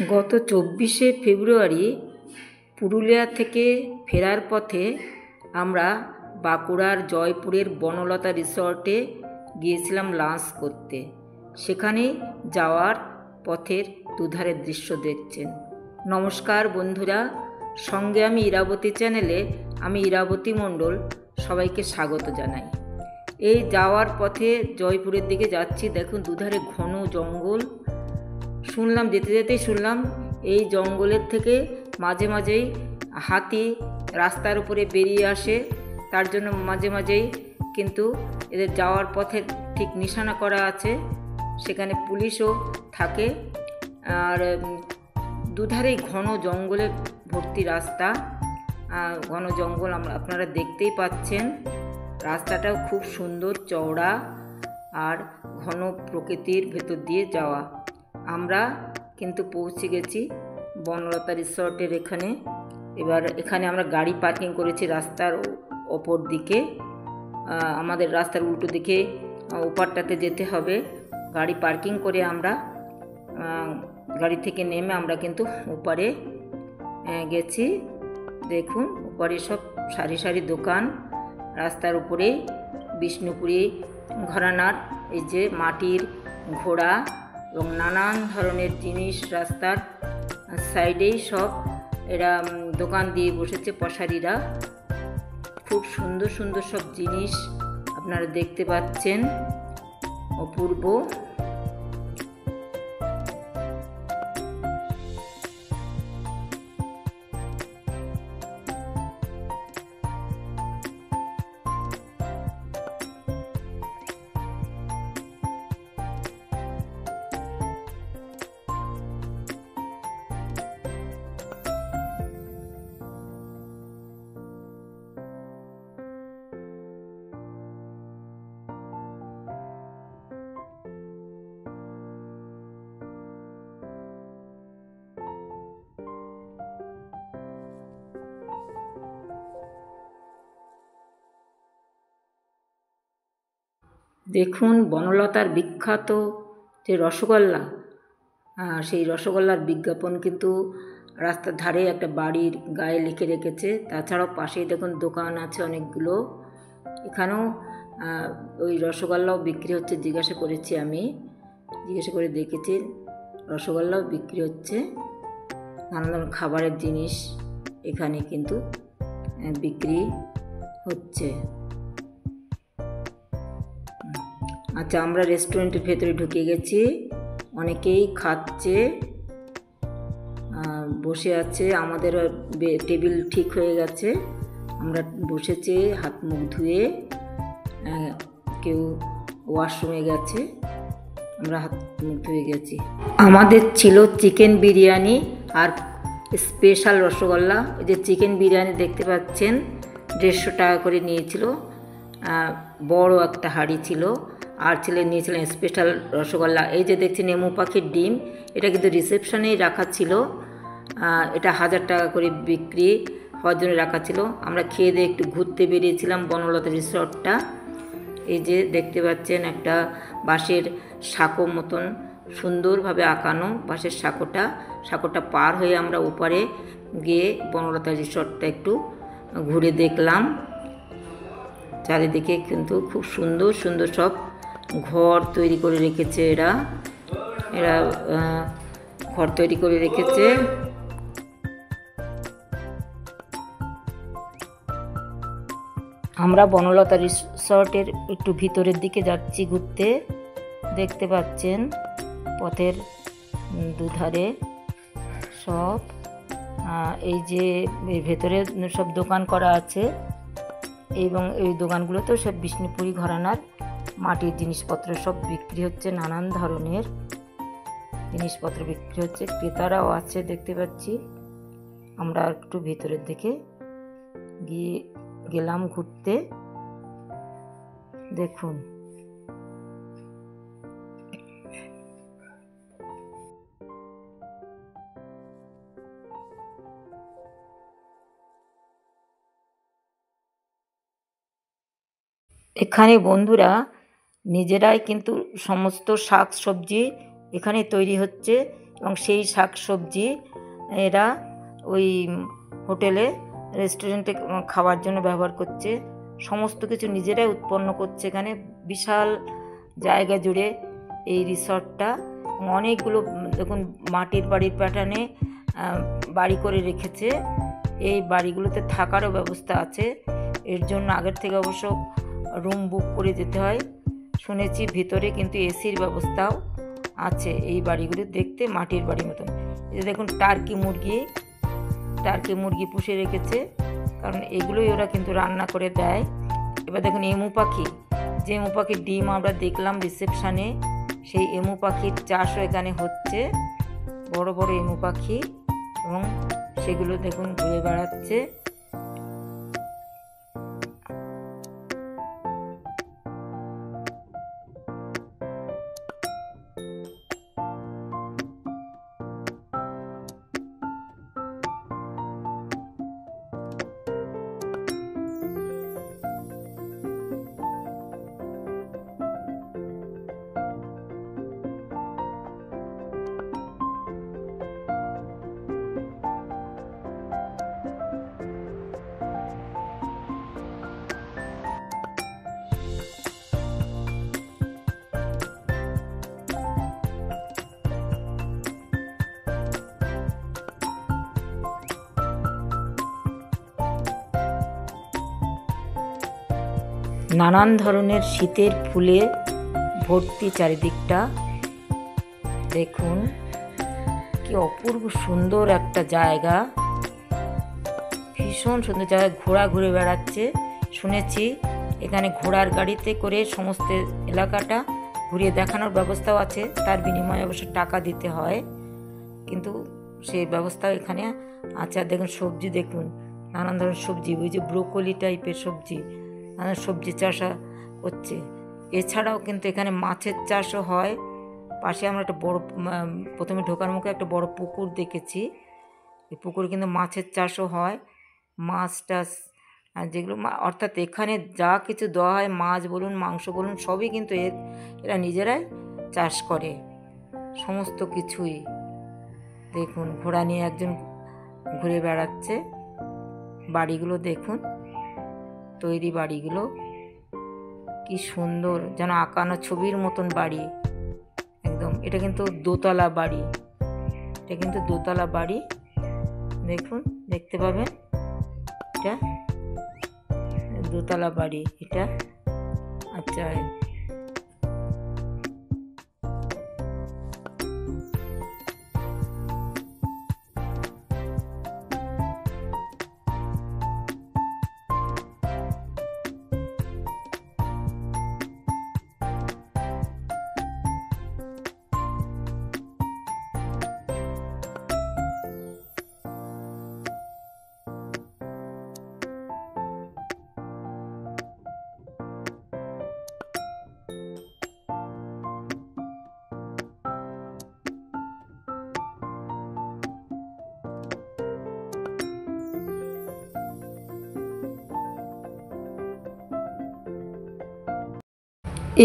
গত 24শে ফেব্রুয়ারি পুরুলিয়া থেকে ফেরার পথে আমরা বাঁকুড়ার জয়পুরের বনলতা রিসর্টে গিয়েছিলাম লাঞ্চ করতে। সেখানে যাওয়ার পথের দুধারের দৃশ্য দেখছেন। নমস্কার বন্ধুরা, সঙ্গে আমি ইরাবতী চ্যানেলে আমি ইরাবতী মণ্ডল সবাইকে স্বাগত জানাই। এই যাওয়ার পথে জয়পুরের দিকে যাচ্ছি। দেখুন দুধারে ঘন জঙ্গল। যেতে যেতেই শুনলাম এই জঙ্গলের থেকে মাঝে মাঝেই হাতি রাস্তার উপরে বেরিয়ে আসে। তার জন্য মাঝে মাঝেই কিন্তু এদের যাওয়ার পথে ঠিক নিশানা করা আছে, সেখানে পুলিশও থাকে। আর দুধারেই ঘন জঙ্গলে ভর্তি রাস্তা, ঘন জঙ্গল আপনারা দেখতেই পাচ্ছেন। রাস্তাটাও খুব সুন্দর, চওড়া আর ঘন প্রকৃতির ভেতর দিয়ে যাওয়া। আমরা কিন্তু পৌঁছে গেছি বনলতা রিসর্টের এখানে। এবার এখানে আমরা গাড়ি পার্কিং করেছি রাস্তার ওপর দিকে। আমাদের রাস্তার উল্টো দিকে ওপারটাতে যেতে হবে। গাড়ি পার্কিং করে আমরা গাড়ি থেকে নেমে আমরা কিন্তু ওপারে গেছি। দেখুন ওপারে সব সারি সারি দোকান। রাস্তার উপরে বিষ্ণুপুরি ঘরানার এই যে মাটির ঘোড়া এবং নানান ধরনের জিনিস রাস্তার সাইডেই সব এরা দোকান দিয়ে বসেছে পশারিরা। খুব সুন্দর সুন্দর সব জিনিস আপনারা দেখতে পাচ্ছেন, অপূর্ব। দেখুন বনলতার বিখ্যাত যে রসগোল্লা, সেই রসগোল্লার বিজ্ঞাপন কিন্তু রাস্তার ধারে একটা বাড়ির গায়ে লিখে রেখেছে। তাছাড়াও পাশেই দেখুন দোকান আছে অনেকগুলো। এখানেও ওই রসগোল্লাও বিক্রি হচ্ছে। জিজ্ঞাসা করেছি, আমি জিজ্ঞাসা করে দেখেছি রসগোল্লাও বিক্রি হচ্ছে। নানা ধরনের খাবারের জিনিস এখানে কিন্তু বিক্রি হচ্ছে। আচ্ছা, আমরা রেস্টুরেন্টের ভেতরে ঢুকে গেছি। অনেকেই খাচ্ছে, বসে আছে। আমাদের টেবিল ঠিক হয়ে গেছে, আমরা বসেছি হাত মুখ ধুয়ে। কেউ ওয়াশরুমে গেছে, আমরা হাত মুখ ধুয়ে গেছি। আমাদের ছিল চিকেন বিরিয়ানি আর স্পেশাল রসগোল্লা। ওই যে চিকেন বিরিয়ানি দেখতে পাচ্ছেন 150 টাকা করে নিয়েছিল, বড় একটা হাঁড়ি ছিল। আর নিয়েছিলেন স্পেশাল রসগোল্লা। এই যে দেখছি নেমু পাখির ডিম, এটা কিন্তু রিসেপশনেই রাখা ছিল। এটা 1000 টাকা করে বিক্রি হওয়ার জন্য রাখা ছিল। আমরা খেয়ে দিয়ে একটু ঘুরতে বেরিয়েছিলাম বনলতা রিসর্টটা। এই যে দেখতে পাচ্ছেন একটা বাঁশের সাঁকো মতন সুন্দরভাবে আঁকানো বাঁশের সাঁকোটা পার হয়ে আমরা ওপারে গিয়ে বনলতা রিসর্টটা একটু ঘুরে দেখলাম। চারিদিকে কিন্তু খুব সুন্দর সুন্দর সব ঘর তৈরি করে রেখেছে। এরা ঘর তৈরি করে রেখেছে। আমরা বনলতা রিসর্টের একটু ভিতরের দিকে যাচ্ছি ঘুরতে। দেখতে পাচ্ছেন পথের দুধারে সব এই যে ভেতরে সব দোকান করা আছে, এবং এই দোকানগুলোতেও সব বিষ্ণুপুরি ঘরানার মাটির জিনিসপত্র সব বিক্রি হচ্ছে। নানান ধরনের জিনিসপত্র বিক্রি হচ্ছে, ক্রেতারাও আছে দেখতে পাচ্ছি। আমরা একটু ভেতরের দিকে গেলাম ঘুরতে। দেখুন এখানে বন্ধুরা নিজেরাই কিন্তু সমস্ত শাক সবজি এখানে তৈরি হচ্ছে। এবং সেই শাক সবজি এরা ওই হোটেলে রেস্টুরেন্টে খাওয়ার জন্য ব্যবহার করছে। সমস্ত কিছু নিজেরাই উৎপন্ন করছে এখানে। বিশাল জায়গা জুড়ে এই রিসর্টটা। অনেকগুলো দেখুন মাটির বাড়ির প্যাটার্নে বাড়ি করে রেখেছে। এই বাড়িগুলোতে থাকারও ব্যবস্থা আছে। এর জন্য আগের থেকে অবশ্য রুম বুক করে যেতে হয়। শুনেছি ভিতরে কিন্তু এসির ব্যবস্থাও আছে। এই বাড়িগুলো দেখতে মাটির বাড়ির মতন। এই দেখুন টার্কি মুরগি পুষে রেখেছে, কারণ এগুলোই ওরা কিন্তু রান্না করে দেয়। এবার দেখুন এমু পাখি, যে এমু পাখির ডিম আমরা দেখলাম রিসেপশানে, সেই এমু পাখির চাষও এখানে হচ্ছে। বড় বড় এমু পাখি, এবং সেগুলো দেখুন ঘুরে বেড়াচ্ছে। নানান ধরনের শীতের ফুলে ভর্তি চারিদিকটা। দেখুন কি অপূর্ব সুন্দর একটা জায়গা, ভীষণ সুন্দর জায়গা। ঘোড়া ঘুরে বেড়াচ্ছে। শুনেছি এখানে ঘোড়ার গাড়িতে করে সমস্ত এলাকাটা ঘুরিয়ে দেখানোর ব্যবস্থাও আছে। তার বিনিময়ে অবশ্য টাকা দিতে হয়, কিন্তু সেই ব্যবস্থাও এখানে আছে। আর দেখুন সবজি, দেখুন নানান ধরনের সবজি, ওই যে ব্রোকলি টাইপের সবজি, নানান সবজি চাষ হচ্ছে। এছাড়াও কিন্তু এখানে মাছের চাষও হয়। পাশে আমরা একটা বড়, প্রথমে ঢোকার মুখে একটা বড় পুকুর দেখেছি। এই পুকুরে কিন্তু মাছের চাষও হয়। মাছ টাছ যেগুলো, অর্থাৎ এখানে যা কিছু দেওয়া হয়, মাছ বলুন মাংস বলুন, সবই কিন্তু এরা নিজেরাই চাষ করে সমস্ত কিছুই। দেখুন ঘোড়া নিয়ে একজন ঘুরে বেড়াচ্ছে। বাড়িগুলো দেখুন, তৈরি বাড়িগুলো কি সুন্দর, যেন আঁকানো ছবির মতন বাড়ি একদম। এটা কিন্তু দোতলা বাড়ি, দেখুন দেখতে পাবেন, এটা দোতলা বাড়ি এটা। আচ্ছা,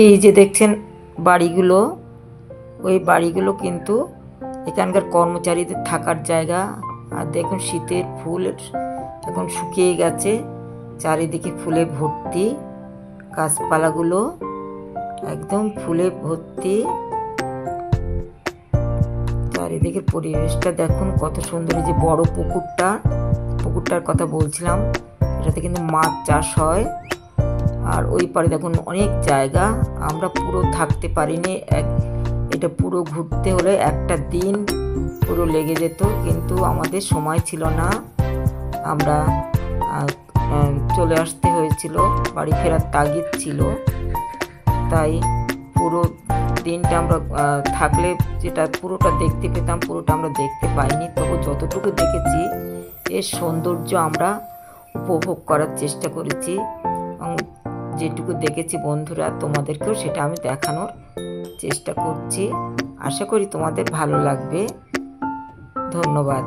এই যে দেখছেন বাড়িগুলো, ওই বাড়িগুলো কিন্তু এখানকার কর্মচারীদের থাকার জায়গা। আর দেখুন শীতের ফুল এখন শুকিয়ে গেছে, চারিদিকে ফুলে ভর্তি, গাছপালাগুলো একদম ফুলে ভর্তি। চারিদিকের পরিবেশটা দেখুন কত সুন্দর। এই যে বড় পুকুরটার কথা বলছিলাম, এটাতে কিন্তু মাছ চাষ হয়। আর ওই পারে দেখুন অনেক জায়গা, আমরা পুরো থাকতে পারিনি। এটা পুরো ঘুরতে হলে একটা দিন পুরো লেগে যেত, কিন্তু আমাদের সময় ছিল না, আমরা চলে আসতে হয়েছিল, বাড়ি ফেরার তাগিদ ছিল। তাই পুরো দিনটা আমরা থাকলে যেটা পুরোটা দেখতে পেতাম, পুরোটা আমরা দেখতে পাইনি। তবু যতটুকু দেখেছি এর সৌন্দর্য আমরা উপভোগ করার চেষ্টা করেছি, এবং যেটুকু দেখেছি বন্ধুরা তোমাদেরকেও সেটা আমি দেখানোর চেষ্টা করছি। আশা করি তোমাদের ভালো লাগবে। ধন্যবাদ।